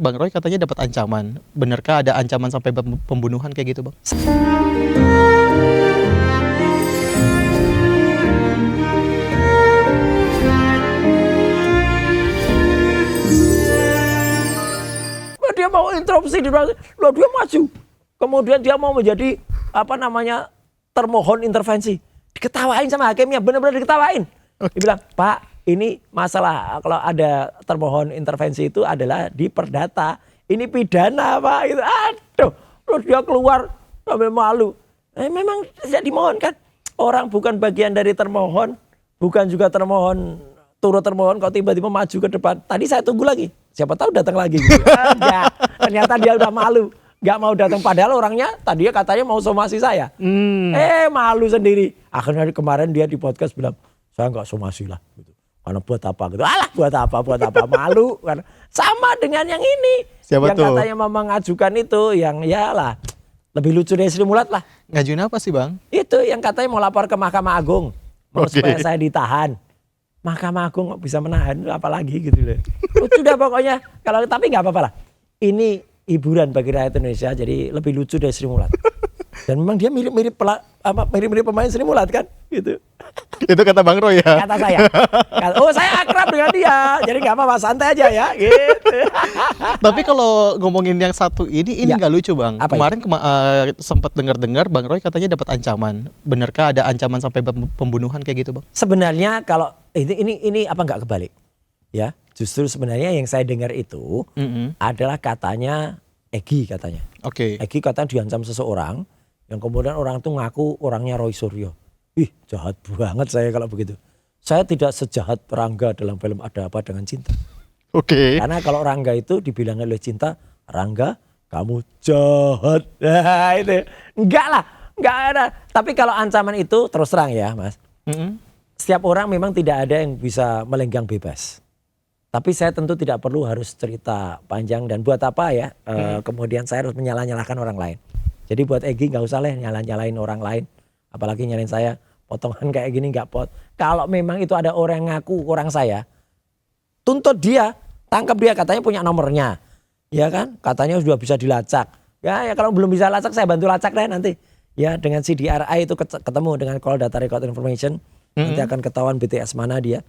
Bang Roy katanya dapat ancaman. Benarkah ada ancaman sampai pembunuhan kayak gitu, Bang? Dia mau interupsi, dia maju. Kemudian dia mau menjadi termohon intervensi. Diketawain sama hakimnya, benar-benar diketawain. Dia bilang, Pak, ini masalah kalau ada termohon intervensi itu adalah di perdata. Ini pidana, Pak. Gitu. Aduh, terus dia keluar sampai malu. Memang tidak dimohonkan. Orang bukan bagian dari termohon, bukan juga termohon, turut termohon kok tiba-tiba maju ke depan. Tadi saya tunggu lagi. Siapa tahu datang lagi. Gitu. Enggak, ternyata dia udah malu. Nggak mau datang, padahal orangnya tadinya katanya mau somasi saya. Malu sendiri. Akhirnya kemarin dia di podcast bilang, saya nggak somasi lah. Gitu. Karena buat apa gitu. Alah buat apa. Malu. Karena sama dengan yang ini. Siapa yang tuh? Katanya mau mengajukan itu, yang ya lah. Lebih lucu dari Sri Mulat lah. Ngajuin apa sih, Bang? Itu yang katanya mau lapor ke Mahkamah Agung. Mau supaya saya ditahan. Mahkamah Agung kok bisa menahan, apalagi gitu loh. Sudah pokoknya, tapi nggak apa-apa lah. Ini hiburan bagi rakyat Indonesia, jadi lebih lucu dari Sri Mulat. Dan memang dia mirip-mirip pemain Sri Mulat kan, gitu. Itu kata Bang Roy ya? Kata saya. Saya akrab dengan dia, jadi nggak apa-apa, santai aja ya, gitu. Tapi kalau ngomongin yang satu ini Ya. nggak lucu, Bang. Apa Kemarin sempat dengar-dengar Bang Roy katanya dapat ancaman. Benarkah ada ancaman sampai pembunuhan kayak gitu, Bang? Sebenarnya kalau ini apa nggak kebalik, ya? Justru sebenarnya yang saya dengar itu adalah katanya Egy katanya. Oke. Egy katanya diancam seseorang yang kemudian orang itu ngaku orangnya Roy Suryo. Ih, jahat banget saya kalau begitu. Saya tidak sejahat Rangga dalam film Ada Apa Dengan Cinta. Oke. Karena kalau Rangga itu dibilang oleh Cinta, Rangga kamu jahat. Nah, itu. Enggak lah, enggak ada. Tapi kalau ancaman itu terus terang ya, Mas. Setiap orang memang tidak ada yang bisa melenggang bebas. Tapi saya tentu tidak perlu harus cerita panjang dan buat apa ya. Kemudian saya harus menyalah-nyalahkan orang lain. Jadi buat Egy nggak usah lah nyalain orang lain. Apalagi nyalain saya. Potongan kayak gini nggak pot. Kalau memang itu ada orang yang ngaku orang saya. Tuntut dia. Tangkap dia. Katanya punya nomornya. Ya kan. Katanya sudah bisa dilacak. Ya kalau belum bisa lacak saya bantu lacak deh nanti. Ya dengan CDRI itu ketemu dengan Call Data Record Information. Nanti akan ketahuan BTS mana dia.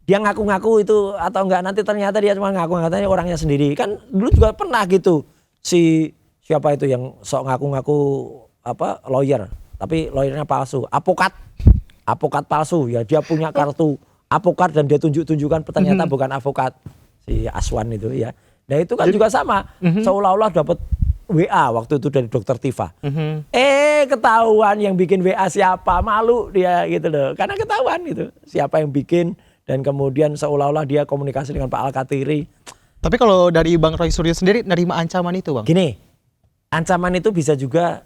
Dia ngaku-ngaku itu atau enggak, nanti ternyata dia cuma ngaku katanya orangnya sendiri. Kan dulu juga pernah gitu siapa itu yang sok ngaku-ngaku lawyer, tapi lawyernya palsu, avokat palsu ya, dia punya kartu avokat dan dia tunjukkan ternyata bukan avokat, si Aswan itu ya. Nah itu kan juga sama, seolah-olah dapat WA waktu itu dari Dokter Tifa. Ketahuan yang bikin WA siapa, malu dia gitu loh, karena ketahuan gitu siapa yang bikin. Dan kemudian seolah-olah dia komunikasi dengan Pak Al-Katiri. Tapi kalau dari Bang Roy Suryo sendiri nerima ancaman itu, Bang? Gini, ancaman itu bisa juga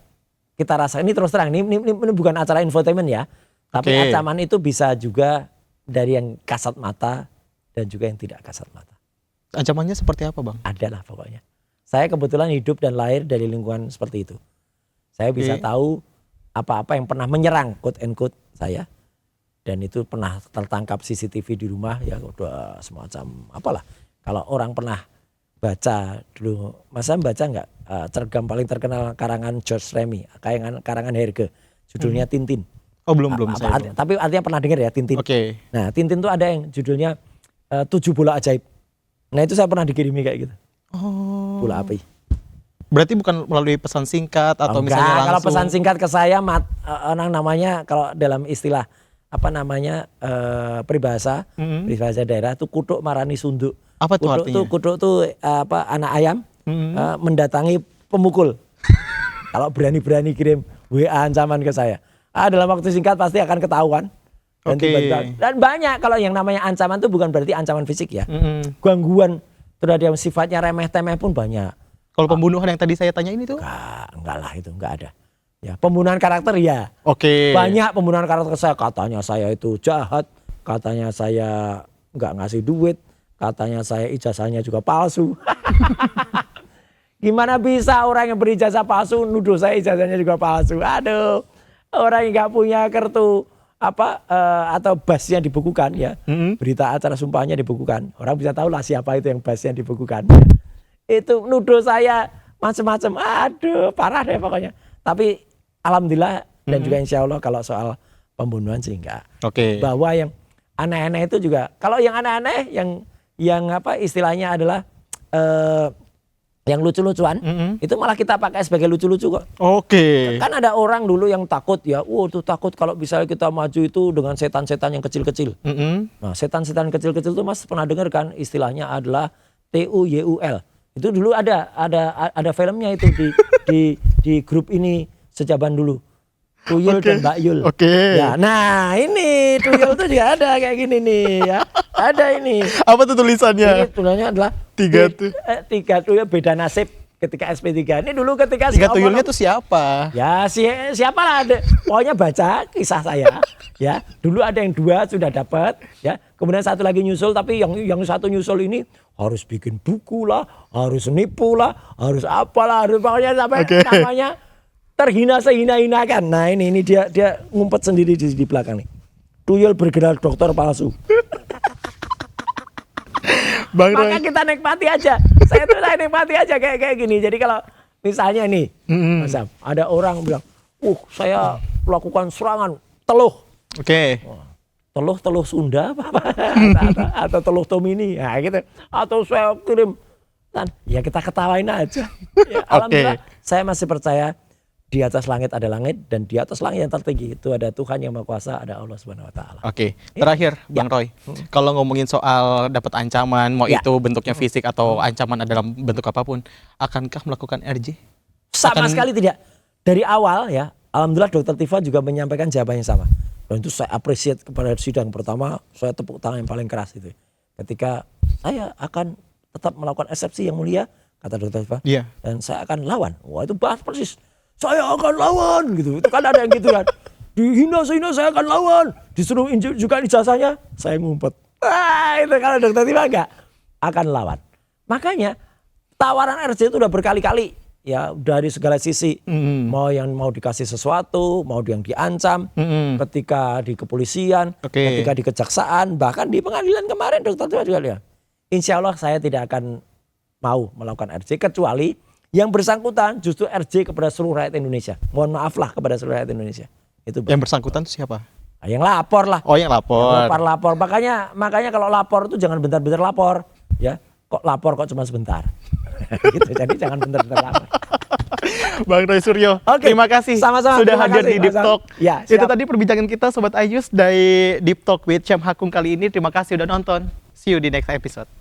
kita rasa, ini terus terang, ini bukan acara infotainment ya. Tapi ancaman itu bisa juga dari yang kasat mata dan juga yang tidak kasat mata. Ancamannya seperti apa, Bang? Adalah pokoknya. Saya kebetulan hidup dan lahir dari lingkungan seperti itu. Saya bisa tahu apa-apa yang pernah menyerang, quote and quote, saya. Dan itu pernah tertangkap CCTV di rumah ya, udah semacam apalah. Kalau orang pernah baca dulu, masa baca nggak cergam paling terkenal karangan George Remy, karangan Herge, judulnya Tintin. Oh belum Tapi artinya pernah dengar ya Tintin. Oke. Nah Tintin tuh ada yang judulnya 7 bola ajaib. Nah itu saya pernah dikirimi kayak gitu. Bola api. Berarti bukan melalui pesan singkat atau misalnya langsung? Kalau pesan singkat ke saya namanya kalau dalam istilah peribahasa daerah itu kutuk marani sunduk. Apa tuh artinya? Kutuk tuh anak ayam mendatangi pemukul. Kalau berani-berani kirim WA ancaman ke saya. Dalam waktu singkat pasti akan ketahuan. Dan banyak kalau yang namanya ancaman itu bukan berarti ancaman fisik ya. Gangguan terhadap sifatnya remeh-temeh pun banyak. Kalau pembunuhan yang tadi saya tanya ini tuh? Enggak lah, itu enggak ada. Ya, pembunuhan karakter ya. Banyak pembunuhan karakter saya, katanya saya itu jahat, katanya saya nggak ngasih duit, katanya saya ijazahnya juga palsu. Gimana bisa orang yang berijazah palsu nuduh saya ijazahnya juga palsu? Aduh, orang yang nggak punya kartu atau basnya dibukukan ya, berita acara sumpahnya dibukukan, orang bisa tahu lah siapa itu yang basnya dibukukan. itu nuduh saya macam-macam. Aduh, parah deh pokoknya. Tapi alhamdulillah dan juga insya Allah kalau soal pembunuhan sih enggak. Oke. Bahwa yang aneh-aneh itu juga, kalau yang aneh-aneh yang apa istilahnya adalah yang lucu-lucuan, itu malah kita pakai sebagai lucu-lucu kok. Oke. Kan ada orang dulu yang takut ya, tuh takut kalau misalnya kita maju itu dengan setan-setan yang kecil-kecil. Nah, setan-setan kecil-kecil itu Mas pernah dengar kan istilahnya adalah TUYUL. Itu dulu ada filmnya itu di grup ini sejaban dulu. Tuyul dan Mbak Yul. Oke. Ya, nah ini Tuyul itu juga ada kayak gini nih ya. Ada ini. Apa tuh tulisannya? Ini tulisannya adalah tiga tuyul beda nasib ketika SP3. Ini dulu ketika Tiga tuyulnya tuh siapa? Ya siapa lah, pokoknya baca kisah saya ya. Dulu ada yang 2 sudah dapat ya. Kemudian satu lagi nyusul, tapi yang satu nyusul ini harus bikin buku lah, harus nipu lah, harus apalah, harus pokoknya sampai namanya terhina sehina-hinakan. Nah ini dia ngumpet sendiri di belakang nih. Tuyul bergerak dokter palsu. Bang Maka Roy. kita nikmati aja. Saya nikmati aja kayak gini. Jadi kalau misalnya nih, Mas Sam, ada orang bilang, saya melakukan serangan teluh. Oke. Teluh Sunda atau teluh Tomini, nah gitu. Atau saya kirim, ya kita ketawain aja. Ya, alhamdulillah, saya masih percaya di atas langit ada langit, dan di atas langit yang tertinggi itu ada Tuhan yang Maha Kuasa, ada Allah Subhanahu Wa Taala. Oke. Terakhir, Bang Roy. Kalau ngomongin soal dapat ancaman, mau itu bentuknya fisik atau ancaman dalam bentuk apapun, akankah melakukan RJ? Sama sekali tidak. Dari awal ya, alhamdulillah Dr. Tifa juga menyampaikan jawaban yang sama. Dan itu saya appreciate kepada sidang pertama, saya tepuk tangan yang paling keras itu. Ketika saya akan tetap melakukan eksepsi yang mulia, kata Dr. Tifa, dan saya akan lawan. Wah itu bahas persis. Saya akan lawan gitu. Itu kan ada yang gitu kan. Dihina-hina saya akan lawan. Disuruh juga ijazahnya, saya ngumpet. Itu kalau Dr. Tifa enggak akan lawan. Makanya tawaran RJ itu udah berkali-kali. Ya dari segala sisi, mau dikasih sesuatu, mau yang diancam, ketika di kepolisian, ketika di kejaksaan, bahkan di pengadilan kemarin Dr. Tifa juga lihat. Insya Allah saya tidak akan mau melakukan RJ, kecuali yang bersangkutan justru RJ kepada seluruh rakyat Indonesia. Mohon maaflah kepada seluruh rakyat Indonesia. Itu yang bersangkutan itu siapa? Yang lapor lah. Oh yang lapor. Yang lapor. Makanya kalau lapor itu jangan bentar-bentar lapor, ya. Kok lapor kok cuma sebentar. Gitu. Jadi jangan bentar-bentar lapor. Bang Roy Suryo, terima kasih sama-sama, sudah hadir di Deep Talk. Ya, itu tadi perbincangan kita Sobat Ayus dari Deep Talk with Syam Hakung kali ini. Terima kasih udah nonton. See you di next episode.